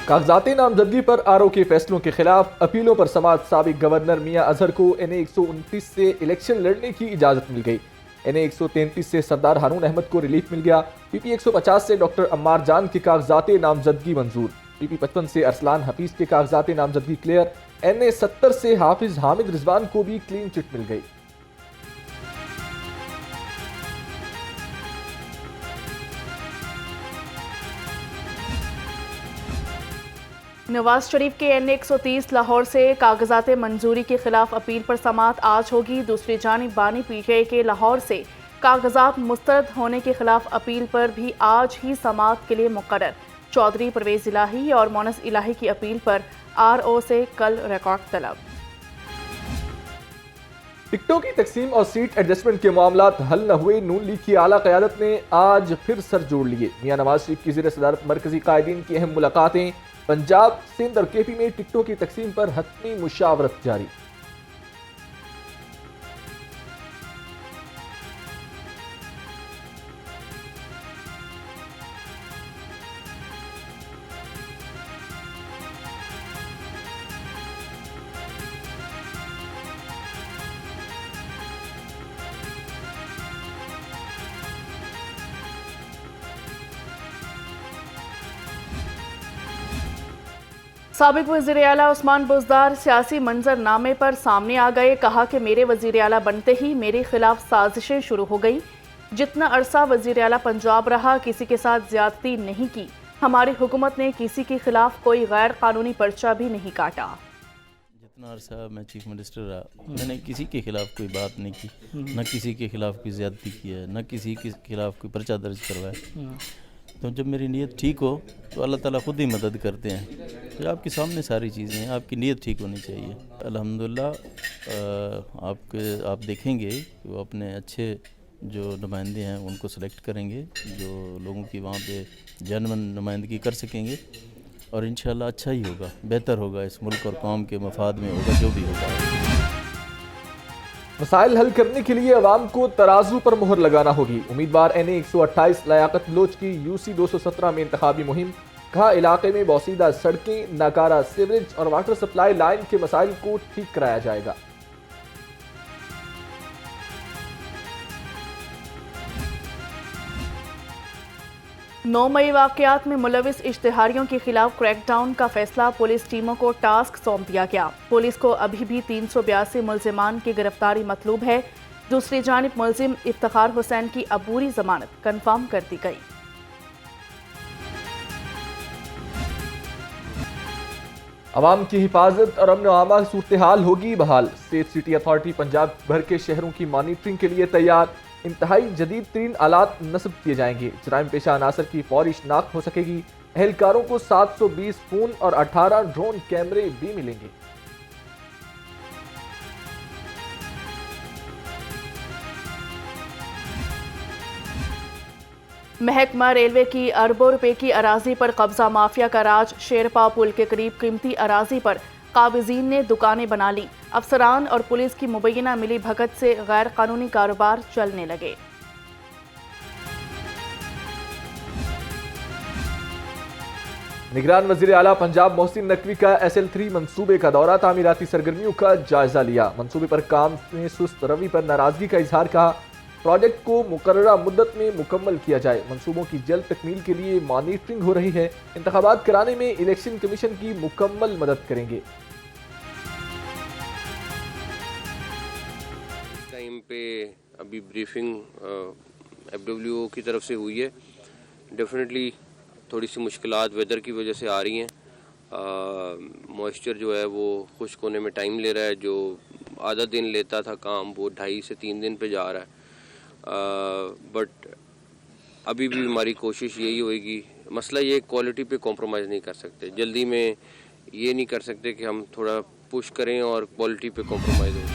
کاغذات نامزدگی پر R O کے فیصلوں کے خلاف اپیلوں پر سماعت سابق گورنر میاں اظہر کو این اے 129 سے الیکشن لڑنے کی اجازت مل گئی۔ این اے 133 سے سردار ہارون احمد کو ریلیف مل گیا۔ پی پی 150 سے ڈاکٹر عمار جان کے کاغذات نامزدگی منظور۔ پی پی 55 سے ارسلان حفیظ کے کاغذات نامزدگی کلیئر۔ این اے 70 سے حافظ حامد رضوان کو بھی کلین چٹ مل گئی۔ نواز شریف کے این اے 130 لاہور سے کاغذات منظوری کے خلاف اپیل پر سماعت آج ہوگی۔ دوسری جانب بانی پی ٹی آئی کے لاہور سے کاغذات مسترد ہونے کے خلاف اپیل پر بھی آج ہی سماعت کے لیے مقرر۔ چودھری پرویز الہی اور مونس الہی کی اپیل پر آر او سے کل ریکارڈ طلب۔ ٹکٹوں کی تقسیم اور سیٹ ایڈجسٹمنٹ کے معاملات حل نہ ہوئے، نون لیگ کی اعلیٰ قیادت نے آج پھر سر جوڑ لیے۔ میاں نواز شریف کی زیر صدارت مرکزی قائدین کی اہم ملاقاتیں، پنجاب، سندھ اور کے پی میں ٹکٹوں کی تقسیم پر حتمی مشاورت جاری۔ سابق وزیر اعلیٰ عثمان بزدار سیاسی منظر نامے پر سامنے آ گئے۔ کہا کہ میرے وزیر اعلیٰ بنتے ہی میرے خلاف سازشیں شروع ہو گئیں۔ جتنا عرصہ وزیر اعلیٰ پنجاب رہا کسی کے ساتھ زیادتی نہیں کی۔ ہماری حکومت نے کسی کے خلاف کوئی غیر قانونی پرچہ بھی نہیں کاٹا۔ جتنا عرصہ میں چیف منسٹر رہا میں نے کسی کے خلاف کوئی بات نہیں کی، نہ کسی کے خلاف کوئی زیادتی کی ہے، نہ کسی کے خلاف کوئی پرچہ درج کروایا۔ تو جب میری نیت ٹھیک ہو تو اللہ تعالیٰ خود ہی مدد کرتے ہیں۔ تو آپ کے سامنے ساری چیزیں ہیں، آپ کی نیت ٹھیک ہونی چاہیے۔ الحمدللہ آپ دیکھیں گے کہ وہ اپنے اچھے جو نمائندے ہیں ان کو سلیکٹ کریں گے، جو لوگوں کی وہاں پہ جینون نمائندگی کر سکیں گے، اور انشاءاللہ اچھا ہی ہوگا، بہتر ہوگا، اس ملک اور قوم کے مفاد میں ہوگا جو بھی ہوگا۔ مسائل حل کرنے کے لیے عوام کو ترازو پر مہر لگانا ہوگی۔ امیدوار این اے 128 لیاقت بلوچ کی یو سی 217 میں انتخابی مہم۔ کہا علاقے میں بوسیدہ سڑکیں، ناکارہ سیوریج اور واٹر سپلائی لائن کے مسائل کو ٹھیک کرایا جائے گا۔ نو مئی واقعات میں ملوث اشتہاریوں کے خلاف کریک ڈاؤن کا فیصلہ، پولیس ٹیموں کو ٹاسک سونپ دیا گیا۔ پولیس کو ابھی بھی 382 ملزمان کی گرفتاری مطلوب ہے۔ دوسری جانب ملزم افتخار حسین کی عبوری ضمانت کنفرم کر دی گئی۔ عوام کی حفاظت اور امن و امان صورتحال ہوگی بحال۔ اسٹیٹ سٹی اتھارٹی پنجاب بھر کے شہروں کی مانیٹرنگ کے لیے تیار۔ انتہائی جدید ترین آلات نصب کیے جائیں گے۔ جرائم پیشہ عناصر کی فوری شناخت ہو سکے گی۔ اہلکاروں کو 720 فون اور 18 ڈرون کیمرے بھی ملیں گے۔ محکمہ ریلوے کی اربوں روپے کی اراضی پر قبضہ، مافیا کا راج۔ شیرپا پل کے قریب قیمتی اراضی پر قابضین نے دکانیں بنا لی۔ افسران اور پولیس کی مبینہ ملی بھگت سے غیر قانونی کاروبار چلنے لگے۔ نگران وزیر اعلیٰ پنجاب محسن نقوی کا SL3 منصوبے کا دورہ، تعمیراتی سرگرمیوں کا جائزہ لیا۔ منصوبے پر کام میں سست روی پر ناراضگی کا اظہار، کہا پروجیکٹ کو مقررہ مدت میں مکمل کیا جائے۔ منصوبوں کی جلد تکمیل کے لیے مانیٹرنگ ہو رہی ہے۔ انتخابات کرانے میں الیکشن کمیشن کی مکمل مدد کریں گے۔ اس ٹائم پہ ابھی بریفنگ FWO کی طرف سے ہوئی ہے۔ ڈیفینیٹلی تھوڑی سی مشکلات ویدر کی وجہ سے آ رہی ہیں۔ موئسچر جو ہے وہ خشک ہونے میں ٹائم لے رہا ہے، جو آدھا دن لیتا تھا کام وہ 2.5 سے 3 دن پہ جا رہا ہے۔ بٹ ابھی بھی ہماری کوشش یہی ہوئے گی۔ مسئلہ یہ کوالٹی پہ کمپرومائز نہیں کر سکتے، جلدی میں یہ نہیں کر سکتے کہ ہم تھوڑا پش کریں اور کوالٹی پہ کمپرومائز ہو۔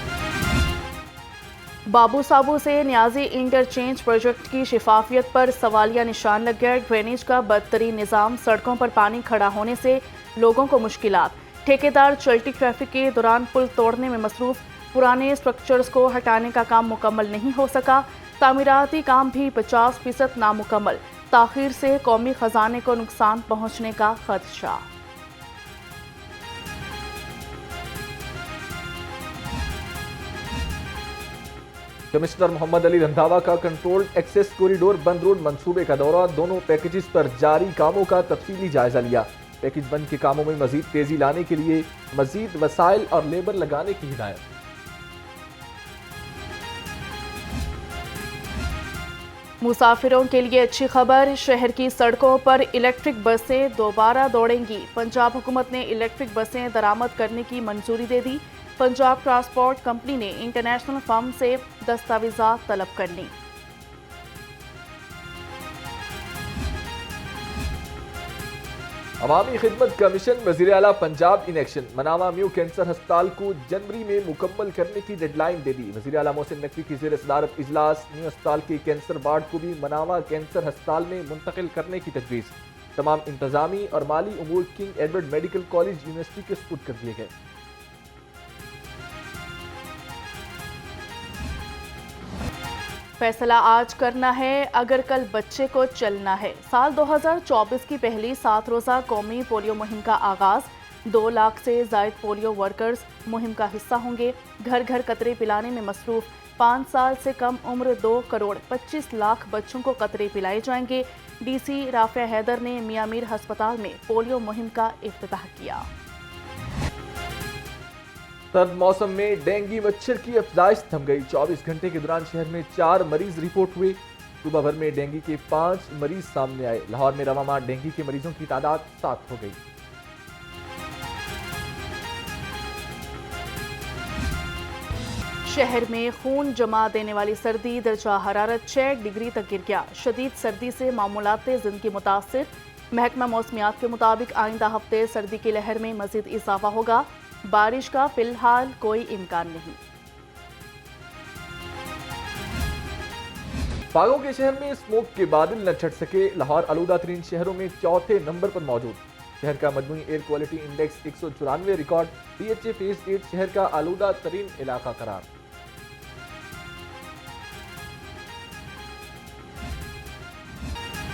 بابو سابو سے نیازی انٹرچینج پروجیکٹ کی شفافیت پر سوالیہ نشان لگ گیا۔ ڈرینیج کا بدترین نظام، سڑکوں پر پانی کھڑا ہونے سے لوگوں کو مشکلات۔ ٹھیکیدار چلتی ٹریفک کے دوران پل توڑنے میں مصروف، پرانے سٹرکچرز کو ہٹانے کا کام مکمل نہیں ہو سکا۔ تعمیراتی کام بھی 50% نامکمل، تاخیر سے قومی خزانے کو نقصان پہنچنے کا خدشہ۔ कमिश्नर मोहम्मद अली रंधावा का कंट्रोल्ड एक्सेस कॉरिडोर बंद रोड मंसूबे का दौरा, दोनों पैकेजेस पर जारी कामों का तफसीली जायजा लिया। पैकेज बंद के कामों में मजीद तेजी लाने के लिए मजीद वसाइल और लेबर लगाने की हिदायत। मुसाफिरों के लिए अच्छी खबर, शहर की सड़कों पर इलेक्ट्रिक बसें दोबारा दौड़ेंगी। पंजाब हुकूमत ने इलेक्ट्रिक बसें दरामद करने की मंजूरी दे दी। पंजाब ट्रांसपोर्ट कंपनी ने इंटरनेशनल फर्म से दस्तावेजात तलब कर ली। अवामी खिदमत कमीशन वज़ीर आला पंजाब इन एक्शन, मनावा म्यू कैंसर अस्पताल को जनवरी में मुकम्मल करने की डेडलाइन दे दी। वज़ीर आला मोहसिन नकवी की ज़ेर सदारत इजलास, न्यू अस्पताल के कैंसर वार्ड को भी मनावा कैंसर अस्पताल में मुंतकिल करने की तजवीज़। तमाम इंतजामी और माली उमूर King Edward Medical College University के सुपुर्द कर दिए गए। फैसला आज करना है अगर कल बच्चे को चलना है। साल 2024 की पहली 7 रोज़ा कौमी पोलियो मुहिम का आगाज। 2 लाख से जायद पोलियो वर्कर्स मुहिम का हिस्सा होंगे। घर घर कतरे पिलाने में मसरूफ 5 साल से कम उम्र 2 करोड़ 25 लाख बच्चों को कतरे पिलाए जाएंगे। डीसी राफिया हैदर ने मियां मीर अस्पताल में पोलियो मुहिम का इफ्तिताह किया। सर्द मौसम में डेंगू मच्छर की अफजाइश थम गई। 24 घंटे के दौरान शहर में 4 मरीज रिपोर्ट हुए। सूबा भर में डेंगू के 5 मरीज सामने आए। लाहौर में रवामा डेंगू के मरीजों की तादाद 7 हो गई। शहर में खून जमा देने वाली सर्दी, दर्जा हरारत 6 डिग्री तक गिर गया। शदीद सर्दी से मामूलात जिंदगी मुतासिर। महकमा मौसमियात के मुताबिक आइंदा हफ्ते सर्दी की लहर में मजीद इजाफा होगा। बारिश का फिलहाल कोई इम्कान नहीं। बागों के शहर में स्मोक के बादल न छट सके। लाहौर आलूदा तरीन शहरों में 4थे नंबर पर मौजूद। शहर का मजमूई air quality index 194 record. DHA phase 8 शहर का आलूदा तरीन इलाका करार।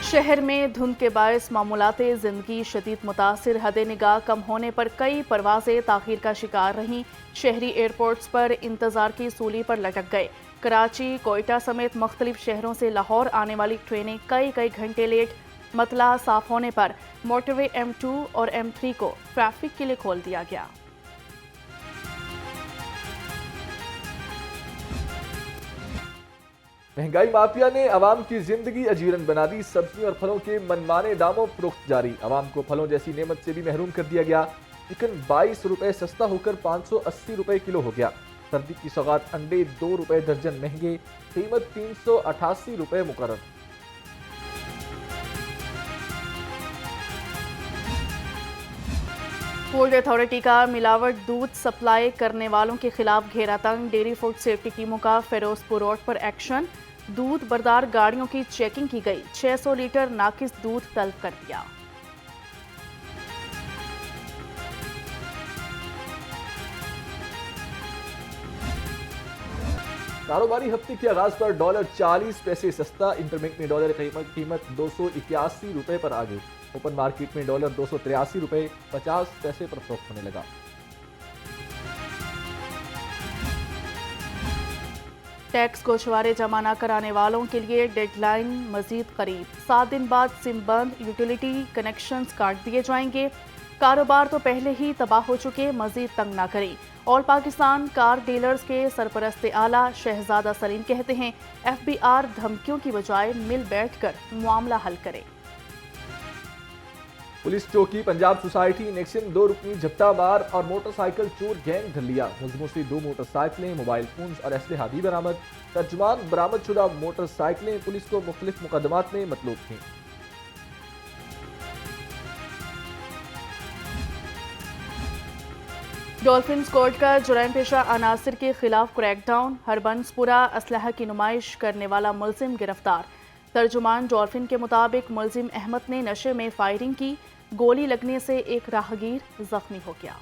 शहर में धुंध के बायस मामूलाते जिंदगी शदीद मुतासिर। हद निगाह कम होने पर कई परवाजें ताखीर का शिकार रहीं। शहरी एयरपोर्ट्स पर इंतजार की सूली पर लटक गए। कराची, कोयटा समेत मुख्तलिफ शहरों से लाहौर आने वाली ट्रेनें कई घंटे लेट। मतला साफ होने पर मोटरवे M2 और M3 को ट्रैफिक के लिए खोल दिया गया। महंगाई माफिया ने आवाम की जिंदगी अजीरन बना दी। सब्जियों और फलों के मनमाने दामों फरोख्त जारी। आवाम को फलों जैसी नेमत से भी महरूम कर दिया गया। चिकन 22 रुपए सस्ता होकर 580 रुपए किलो हो गया। सर्दी की सौगात अंडे 2 रुपए दर्जन महंगे। कीमत 388 रुपए मुकर्रर। फूड अथॉरिटी का मिलावट दूध सप्लाई करने वालों के खिलाफ घेरा तंग। डेयरी फूड सेफ्टी टीमों का फिरोजपुर रोड पर एक्शन। दूध बरदार गाड़ियों की चेकिंग की गई। 600 लीटर नाकिस दूध तलब कर दिया। कारोबारी हफ्ते के आगाज पर डॉलर 40 पैसे सस्ता। इंटरबैंक में डॉलर कीमत 281 रुपए पर आ गई। ओपन मार्केट में डॉलर 283 रुपए 50 पैसे पर फरोख्त होने लगा। टैक्स गोशवारे जमा न कराने वालों के लिए डेडलाइन मजीद करीब। 7 दिन बाद सिम बंद, यूटिलिटी कनेक्शंस काट दिए जाएंगे। कारोबार तो पहले ही तबाह हो चुके, मजीद तंग ना करें। ऑल पाकिस्तान कार डीलर्स के सरपरस्त आला शहजादा सलीम कहते हैं FBR धमकियों की बजाय मिल बैठकर मामला हल करे। पुलिस चौकी पंजाब सोसाइटी इन एक्शन 2 रुकनी झपटा मार और मोटरसाइकिल चोर गैंग धर लिया। मुलजिमों से 2 मोटरसाइकिलें, मोबाइल फोन्स और असलहा भी बरामद। तर्जुमान बरामद शुदा मोटरसाइकिलें पुलिस को मुख्तलिफ मुकदमात में मतलूब थीं। डॉल्फिन स्क्वाड का जुराइम पेशा अनासिर के खिलाफ क्रैकडाउन। हरबंसपुरा असलहा की नुमाइश करने वाला मुलजिम गिरफ्तार। तर्जुमान डॉल्फिन के मुताबिक मुलजिम अहमद ने नशे में फायरिंग की। गोली लगने से एक राहगीर जख्मी हो गया।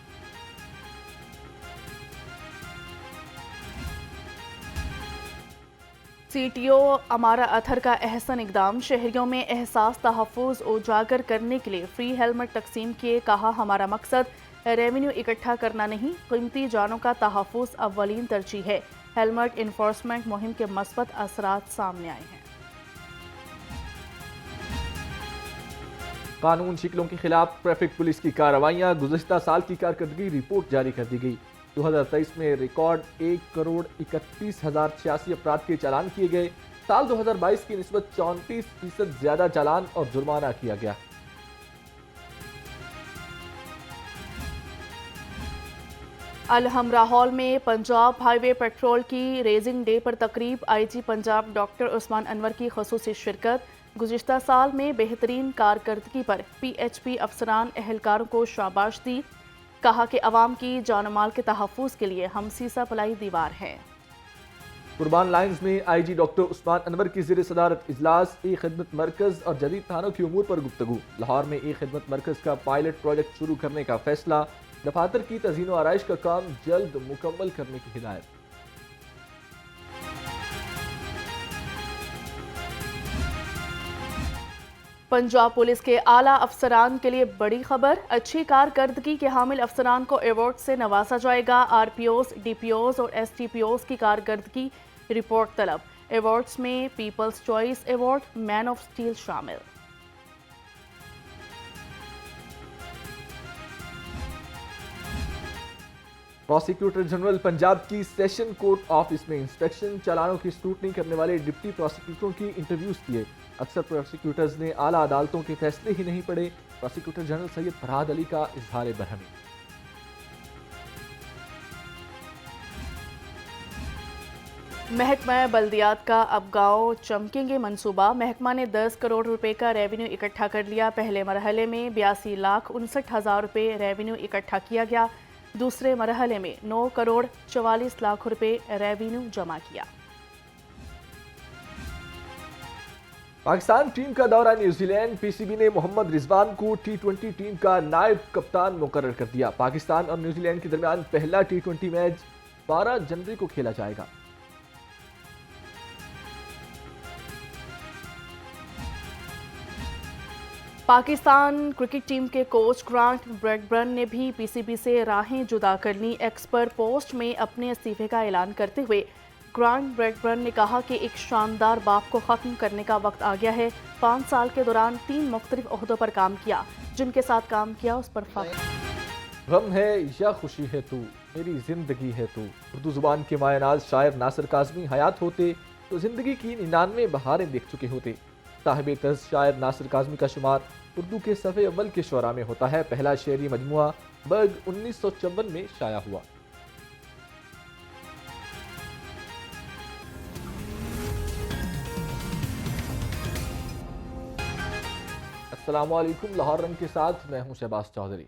CTO अमारा अथर का अहसन इकदाम। शहरियों में एहसास तहफ़्फ़ुज़ उजागर करने के लिए फ्री हेलमेट तकसीम किए। कहा हमारा मकसद रेवेन्यू इकट्ठा करना नहीं, कीमती जानों का तहफ़्फ़ुज़ अव्वलीन तरजीह है। हेलमेट इन्फोर्समेंट मुहिम के मस्बत असरात सामने आए हैं। कानून शिकलों के खिलाफ ट्रैफिक पुलिस की कार्रवाइयां, गुज़श्ता साल की कारकर्दगी रिपोर्ट जारी कर दी गई। 2023 में रिकॉर्ड 1,31,086 अपराध के चालान किए गए। साल 2022 की निस्बत 34% ज्यादा चालान और जुर्माना किया गया। अलहमरा हॉल में पंजाब हाईवे पेट्रोल की रेजिंग डे पर तकरीब, आईजी पंजाब डॉक्टर उस्मान अनवर की खुसूसी शिरकत। गुज़िश्ता साल में बेहतरीन कारकर्दगी पर PHP अफसरान एहलकारों को शाबाश दी। कहा कि अवाम की जान माल के तहफ़्फ़ुज़ के लिए हम सीसा पलाई दीवार हैं। कुर्बान लाइन्स में आईजी डॉक्टर उस्मान अनवर की ज़ेर सदारत इजलास, ई खिदमत मरकज़ और जदीद थानों के उमूर पर गुफ्तगू। लाहौर में ई खिदमत मरकज़ का पायलट प्रोजेक्ट शुरू करने का फैसला। दफातर की तज़ीन व आराइश का काम जल्द मुकम्मल करने की हिदायत। पंजाब पुलिस के आला अफसरान के लिए बड़ी खबर, अच्छी कारकर्दगी के हामिल अफसरान को अवार्ड से नवाजा जाएगा। RPOs, DPOs और STPOs की कारकर्दगी रिपोर्ट तलब। अवार्ड्स में people's choice award, man of steel शामिल। प्रोसिक्यूटर जनरल पंजाब की सेशन कोर्ट ऑफिस में इंस्पेक्शन, चालानों की स्क्रूटनी करने वाले डिप्टी प्रोसिक्यूटरों की इंटरव्यूज किए। अक्सर प्रोसिक्यूटर्स ने आला अदालतों के फैसले ही नहीं पढ़े। प्रोसिक्यूटर जनरल सैयद फरहाद अली का इजहार बरहमी। महकमा बल्दियात का अब गाँव चमकेंगे मंसूबा। महकमा ने 10 करोड़ रुपए का रेवेन्यू इकट्ठा कर लिया। पहले मरहले में 82,59,000 रुपए रेवेन्यू इकट्ठा किया गया। दूसरे मरहले में 9 करोड़ 44 लाख रुपए रेवेन्यू जमा किया। पाकिस्तान टीम का दौरा न्यूजीलैंड, PCB ने मोहम्मद रिजवान को T20 टीम का नायब कप्तान मुकर्रर कर दिया। पाकिस्तान और न्यूजीलैंड के दरमियान पहला T20 मैच 12 जनवरी को खेला जाएगा। पाकिस्तान क्रिकेट टीम के कोच ग्रांट ब्रैडबर्न ने भी PCB से राहें जुदा कर ली। एक्स पर पोस्ट में अपने इस्तीफे का ऐलान करते हुए ग्रांट ब्रैडबर्न ने कहा कि एक शानदार बाप को ख़त्म करने का वक्त आ गया है। 5 साल के दौरान 3 मुख्तलिफ ओहदों पर काम किया। जिनके साथ काम किया उस पर फख्र। गम है या खुशी है तू, मेरी जिंदगी है तू। उर्दू जुबान के मायनाज शायर नासिर काज़मी हयात होते तो जिंदगी की 99 बहारें देख चुके होते। साहिब तर्ज शायर नासिर काज़मी का शुमार उर्दू के सफ़े अव्वल के शुरा में होता है। पहला शेरी मजमुआ बर्ग 1954 में शाया हुआ। अस्सलामु अलैकुम। लाहौर रंग के साथ मैं हूं शहबाज चौधरी।